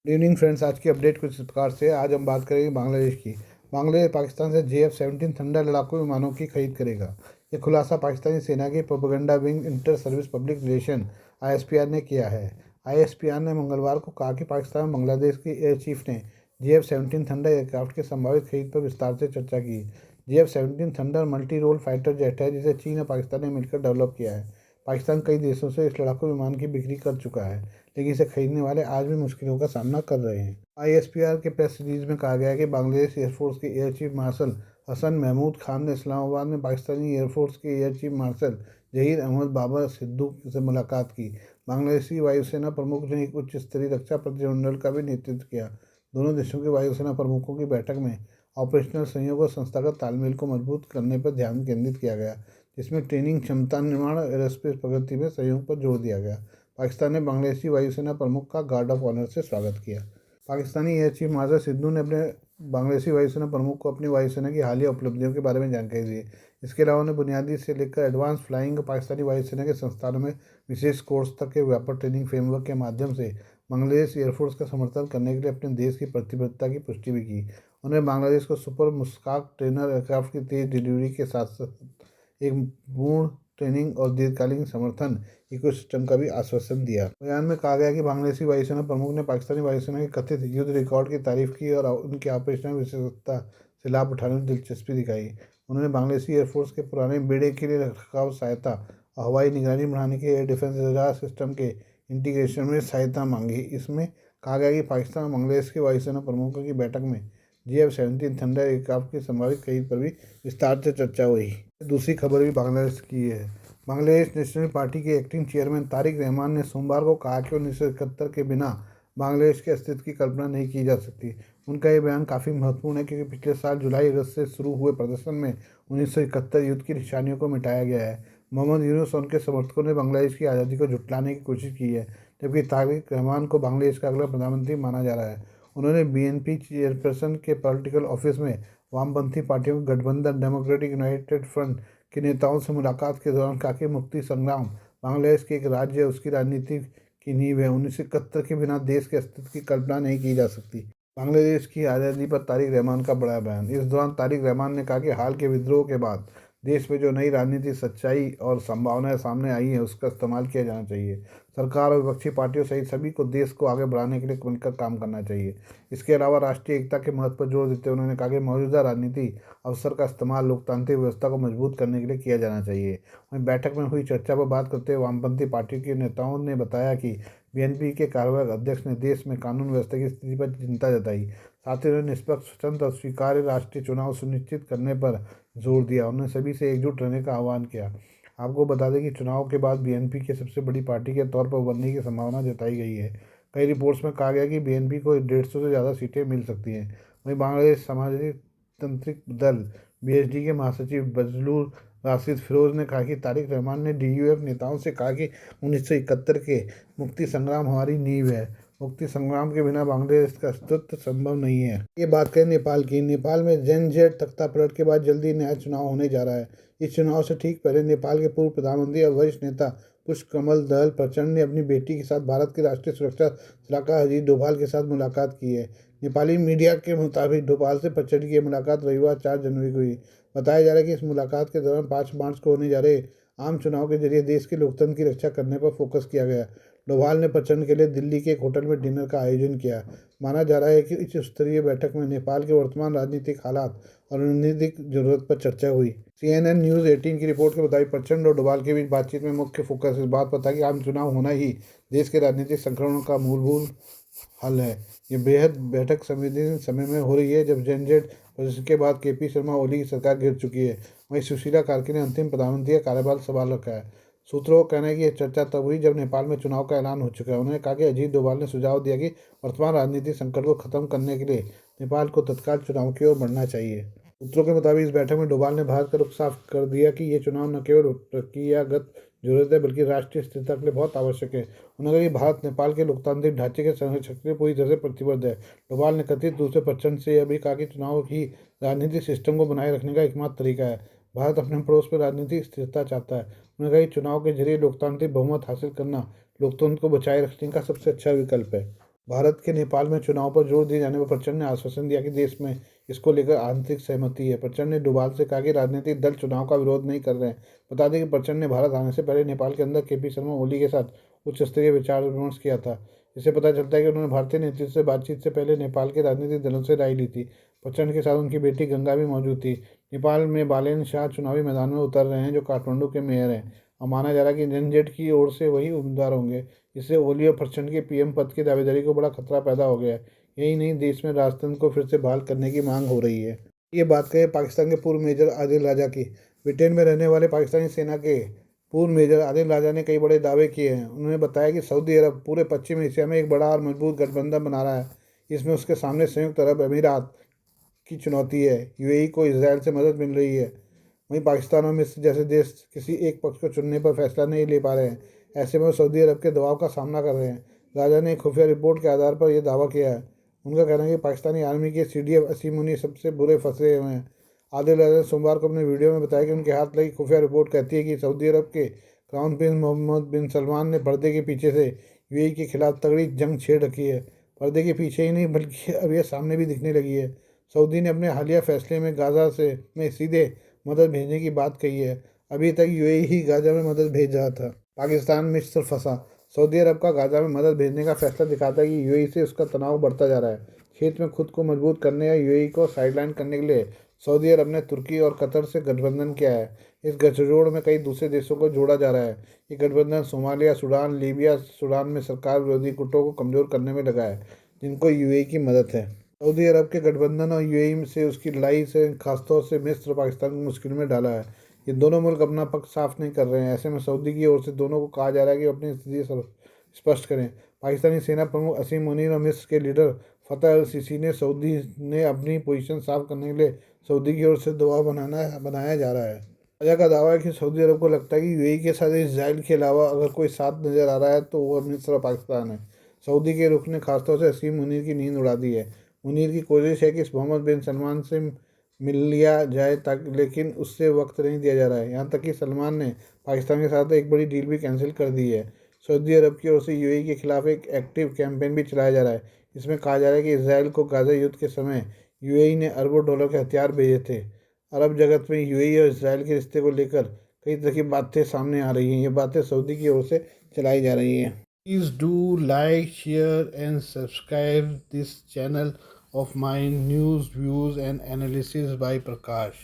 Good evening friends. आज की update कुछ इस प्रकार से। आज हम बात करेंगे बांग्लादेश की। बांग्लादेश पाकिस्तान से JF-17 थंडर लड़ाकू विमानों की खरीद करेगा। ये खुलासा पाकिस्तानी सेना के propaganda wing inter service public relation ISPR ने किया है। ISPR ने मंगलवार को कहा कि पाकिस्तान में बांग्लादेश के एयर चीफ ने JF-17 थंडर एयरक्राफ्ट की संभावित खरीद पर विस्तार से चर्चा की। JF-17 thunder multi role fighter jet है जिसे चीन और पाकिस्तान ने मिलकर डेवलप किया है। पाकिस्तान कई देशों से इस लड़ाकू विमान की बिक्री कर चुका है, लेकिन इसे खरीदने वाले आज भी मुश्किलों का सामना कर रहे हैं। ISPR के प्रेस रिलीज में कहा गया है कि बांग्लादेश एयरफोर्स के air chief marshal Hasan Mahmood Khan ने इस्लामाबाद में पाकिस्तानी एयरफोर्स के air chief marshal Zaheer Ahmed Babar Sidhu से मुलाकात की। बांग्लादेशी वायुसेना प्रमुख ने एक उच्च स्तरीय रक्षा प्रतिनिधिमंडल का भी नेतृत्व किया। दोनों देशों के वायुसेना प्रमुखों की बैठक में ऑपरेशनल सहयोग और संस्थागत तालमेल को मजबूत करने पर ध्यान केंद्रित किया गया, जिसमें ट्रेनिंग, क्षमता निर्माण और एरोस्पेस प्रगति में सहयोग पर जोर दिया गया। पाकिस्तान ने बांग्लादेशी वायुसेना प्रमुख का गार्ड ऑफ ऑनर से स्वागत किया। Pakistani air chief martial Sidhu ने अपने बांग्लादेशी वायुसेना प्रमुख को अपनी वायुसेना की हालिया उपलब्धियों के बारे में जानकारी दी। इसके अलावा उन्हें बुनियादी से लेकर एडवांस फ्लाइंग पाकिस्तानी वायुसेना के संस्थानों में विशेष कोर्स तक के व्यापक ट्रेनिंग फ्रेमवर्क के माध्यम से बांग्लादेश एयरफोर्स का समर्थन करने के लिए अपने देश की प्रतिबद्धता की पुष्टि भी की। उन्होंने बांग्लादेश को सुपर मुश्ताक ट्रेनर एयरक्राफ्ट की तेज डिलीवरी के साथ साथ एक पूर्ण ट्रेनिंग और दीर्घकालीन समर्थन इकोसिस्टम का भी आश्वासन दिया। बयान में कहा गया कि बांग्लादेशी वायुसेना प्रमुख ने पाकिस्तानी वायुसेना के कथित युद्ध रिकॉर्ड की तारीफ की और उनकी ऑपरेशनल विशेषता से लाभ उठाने में दिलचस्पी दिखाई। उन्होंने बांग्लादेशी एयरफोर्स के पुराने बेड़े के लिए रखरखाव सहायता और हवाई निगरानी बढ़ाने के एयर डिफेंस रडार सिस्टम के इंटीग्रेशन में सहायता मांगी। इसमें कहा गया कि पाकिस्तान और बांग्लादेश के वायुसेना प्रमुखों की बैठक में JF-17 थंडर एयरक्राफ्ट की संभावित खरीद पर भी विस्तार से चर्चा हुई। दूसरी खबर भी बांग्लादेश की है। बांग्लादेश नेशनल पार्टी के एक्टिंग चेयरमैन तारिक रहमान ने सोमवार को कहा कि 1971 के बिना बांग्लादेश के अस्तित्व की कल्पना नहीं की जा सकती। उनका ये बयान काफ़ी महत्वपूर्ण है क्योंकि पिछले साल जुलाई अगस्त से शुरू हुए प्रदर्शन में 1971 युद्ध की निशानियों को मिटाया गया है। मोहम्मद यूनुस और उनके समर्थकों ने बांग्लादेश की आज़ादी को झुठलाने की कोशिश की है, जबकि तारिक रहमान को बांग्लादेश का अगला प्रधानमंत्री माना जा रहा है। उन्होंने BNP चेयरपर्सन के पॉलिटिकल ऑफिस में वामपंथी पार्टियों के गठबंधन डेमोक्रेटिक यूनाइटेड फ्रंट के नेताओं से मुलाकात के दौरान कहा कि मुक्ति संग्राम बांग्लादेश के एक राज्य है, उसकी राजनीति की नींव है। 1971 के बिना देश के अस्तित्व की कल्पना नहीं की जा सकती। बांग्लादेश की आज़ादी पर तारिक रहमान का बड़ा बयान। इस दौरान तारिक रहमान ने कहा कि हाल के विद्रोह के बाद देश में जो नई राजनीतिक सच्चाई और संभावनाएं सामने आई हैं उसका इस्तेमाल किया जाना चाहिए। सरकार और विपक्षी पार्टियों सहित सभी को देश को आगे बढ़ाने के लिए मिलकर काम करना चाहिए। इसके अलावा राष्ट्रीय एकता के महत्व पर जोर देते हुए उन्होंने कहा कि मौजूदा राजनीति अवसर का इस्तेमाल लोकतांत्रिक व्यवस्था को मजबूत करने के लिए किया जाना चाहिए। वहीं बैठक में हुई चर्चा पर बात करते हुए वामपंथी पार्टियों के नेताओं ने बताया कि BNP के कार्यवाहक अध्यक्ष ने देश में कानून व्यवस्था की स्थिति पर चिंता जताई। साथ ही उन्होंने निष्पक्ष, स्वतंत्र और स्वीकार्य राष्ट्रीय चुनाव सुनिश्चित करने पर जोर दिया। उन्होंने सभी से एकजुट रहने का आह्वान किया। आपको बता दें कि चुनाव के बाद BNP के सबसे बड़ी पार्टी के तौर पर उभरने की संभावना जताई गई है। कई रिपोर्ट्स में कहा गया कि BNP को 150 से ज़्यादा सीटें मिल सकती हैं। वहीं बांग्लादेश समाजतांत्रिक दल BSD के महासचिव बजलुर राशिद फिरोज ने कहा कि तारिक रहमान ने DUF नेताओं से कहा कि 1971 के मुक्ति संग्राम हमारी नींव है। मुक्ति संग्राम के बिना बांग्लादेश का अस्तित्व संभव नहीं है। ये बात करें नेपाल की। नेपाल में जनजेट तख्तापलट के बाद जल्दी नया चुनाव होने जा रहा है। इस चुनाव से ठीक पहले नेपाल के पूर्व प्रधानमंत्री और वरिष्ठ नेता पुष्पकमल दहल प्रचंड ने अपनी बेटी के साथ भारत के राष्ट्रीय सुरक्षा सलाहकार अजीत डोभाल के साथ मुलाकात की है। नेपाली मीडिया के मुताबिक डोभाल से प्रचंड की मुलाकात रविवार 4 जनवरी को हुई। बताया जा रहा है कि इस मुलाकात के दौरान 5 मार्च को होने जा रहे आम चुनाव के जरिए देश के लोकतंत्र की रक्षा करने पर फोकस किया गया। डोभाल ने प्रचंड के लिए दिल्ली के एक होटल में डिनर का आयोजन किया। माना जा रहा है कि उच्च स्तरीय बैठक में नेपाल के वर्तमान राजनीतिक हालात और रणनीतिक जरूरत पर चर्चा हुई। CNN न्यूज़ 18 की रिपोर्ट के मुताबिक प्रचंड और डोभाल के बीच बातचीत में मुख्य फोकस इस बात पर था कि आम चुनाव होना ही देश के राजनीतिक संक्रमण का मूलभूत हल है। ये बेहद बैठक संवेदनशील समय में हो रही है जब जनजेट प्रदर्शन के बाद KP शर्मा ओली की सरकार गिर चुकी है। वहीं सुशीला कार्की ने अंतिम प्रधानमंत्री का कार्यभार संभाल रखा है। सूत्रों का कहना है कि यह चर्चा तब हुई जब नेपाल में चुनाव का ऐलान हो चुका है। उन्होंने कहा कि अजीत डोभाल ने सुझाव दिया कि वर्तमान राजनीतिक संकट को खत्म करने के लिए नेपाल को तत्काल चुनाव की ओर बढ़ना चाहिए। सूत्रों के मुताबिक इस बैठक में डोभाल ने भारत का रुख साफ कर दिया कि ये चुनाव न केवल प्रक्रियागत जरूरत है बल्कि राष्ट्रीय स्थिरता के लिए बहुत आवश्यक है। उन्होंने कहा कि भारत नेपाल के लोकतांत्रिक ढांचे के संरक्षण के लिए पूरी तरह से प्रतिबद्ध है। डोभाल ने कथित रूप से प्रचंड से यह भी कहा कि चुनाव ही राजनीतिक सिस्टम को बनाए रखने का एकमात्र तरीका है। भारत अपने पड़ोस पर राजनीतिक स्थिरता चाहता है। उन्होंने कहा कि चुनाव के जरिए लोकतांत्रिक बहुमत हासिल करना लोकतंत्र को बचाए रखने का सबसे अच्छा विकल्प है। भारत के नेपाल में चुनाव पर जोर दिए जाने पर प्रचंड ने आश्वासन दिया कि देश में इसको लेकर आंतरिक सहमति है। प्रचंड ने डोभाल से कहा कि राजनीतिक दल चुनाव का विरोध नहीं कर रहे हैं। बता दें कि प्रचंड ने भारत आने से पहले नेपाल के अंदर केपी शर्मा ओली के साथ उच्च स्तरीय विचार विमर्श किया था। इससे पता चलता है कि उन्होंने भारतीय नेतृत्व से बातचीत से पहले नेपाल के राजनीतिक दलों से राय ली थी। प्रचंड के साथ उनकी बेटी गंगा भी मौजूद थी। नेपाल में बालेन शाह चुनावी मैदान में उतर रहे हैं, जो काठमांडू के मेयर हैं, और माना जा रहा है कि जनजेड की ओर से वही उम्मीदवार होंगे। इससे ओली और प्रचंड के पीएम पद की दावेदारी को बड़ा खतरा पैदा हो गया है। यही नहीं, देश में राजतंत्र को फिर से बहाल करने की मांग हो रही है। ये बात करें पाकिस्तान के पूर्व मेजर आदिल राजा की। ब्रिटेन में रहने वाले पाकिस्तानी सेना के पूर्व मेजर आदिल राजा ने कई बड़े दावे किए हैं। उन्होंने बताया कि सऊदी अरब पूरे पश्चिमी एशिया में एक बड़ा और मजबूत गठबंधन बना रहा है। इसमें उसके सामने संयुक्त अरब अमीरात की चुनौती है। यूएई को इसराइल से मदद मिल रही है। वहीं पाकिस्तान और मिस्र जैसे देश किसी एक पक्ष को चुनने पर फैसला नहीं ले पा रहे हैं। ऐसे में वो सऊदी अरब के दबाव का सामना कर रहे हैं। राजा ने एक खुफिया रिपोर्ट के आधार पर यह दावा किया है। उनका कहना है कि पाकिस्तानी आर्मी के सीडीएफ असीम मुनी सबसे बुरे फंसे हुए हैं। आदिल राजा ने सोमवार को अपने वीडियो में बताया कि उनके हाथ लगी खुफिया रिपोर्ट कहती है कि सऊदी अरब के क्राउन प्रिंस मोहम्मद बिन सलमान ने पर्दे के पीछे से यूएई के खिलाफ तगड़ी जंग छेड़ रखी है। पर्दे के पीछे ही नहीं, बल्कि अब यह सामने भी दिखने लगी है। सऊदी ने अपने हालिया फैसले में गाज़ा से में सीधे मदद भेजने की बात कही है। अभी तक यूएई ही गाज़ा में मदद भेज रहा था। पाकिस्तान मिस्र फंसा। सऊदी अरब का गाज़ा में मदद भेजने का फैसला दिखाता है कि यूएई से उसका तनाव बढ़ता जा रहा है। क्षेत्र में खुद को मजबूत करने या यूएई को साइडलाइन करने के लिए सऊदी अरब ने तुर्की और कतर से गठबंधन किया है। इस गठजोड़ में कई दूसरे देशों को जोड़ा जा रहा है। ये गठबंधन सोमालिया, सूडान, लीबिया, सूडान में सरकार विरोधी गुटों को कमजोर करने में लगा है, जिनको यूएई की मदद है। सऊदी अरब के गठबंधन और यूएई से उसकी लड़ाई से खासतौर से मिस्र पाकिस्तान को मुश्किल में डाला है। ये दोनों मुल्क अपना पक्ष साफ नहीं कर रहे हैं। ऐसे में सऊदी की ओर से दोनों को कहा जा रहा है कि अपनी स्थिति स्पष्ट करें। पाकिस्तानी सेना प्रमुख असीम मुनीर और मिस्र के लीडर फतह अल सीसी ने सऊदी ने अपनी पोजीशन साफ करने के लिए सऊदी की ओर से दबाव बनाया जा रहा है। राजा का दावा है कि सऊदी अरब को लगता है कि यूएई के साथ इसराइल के अलावा अगर कोई साथ नजर आ रहा है तो वह मिस्र और पाकिस्तान है। सऊदी के रुख ने खासतौर से असीम मुनीर की नींद उड़ा दी है। मुनीर की कोशिश है कि मोहम्मद बिन सलमान से मिल लिया जाए, ताकि लेकिन उससे वक्त नहीं दिया जा रहा है। यहाँ तक कि सलमान ने पाकिस्तान के साथ एक बड़ी डील भी कैंसिल कर दी है। सऊदी अरब की ओर से यूएई के खिलाफ एक एक्टिव कैंपेन भी चलाया जा रहा है। इसमें कहा जा रहा है कि इसराइल को गाज़ा युद्ध के समय यूएई ने अरबों डॉलर के हथियार भेजे थे। अरब जगत में यूएई और इसराइल के रिश्ते को लेकर कई तरह की बातें सामने आ रही हैं। ये बातें सऊदी की ओर से चलाई जा रही हैं। Please do like, share and subscribe this channel of my news, views and analysis by Prakash.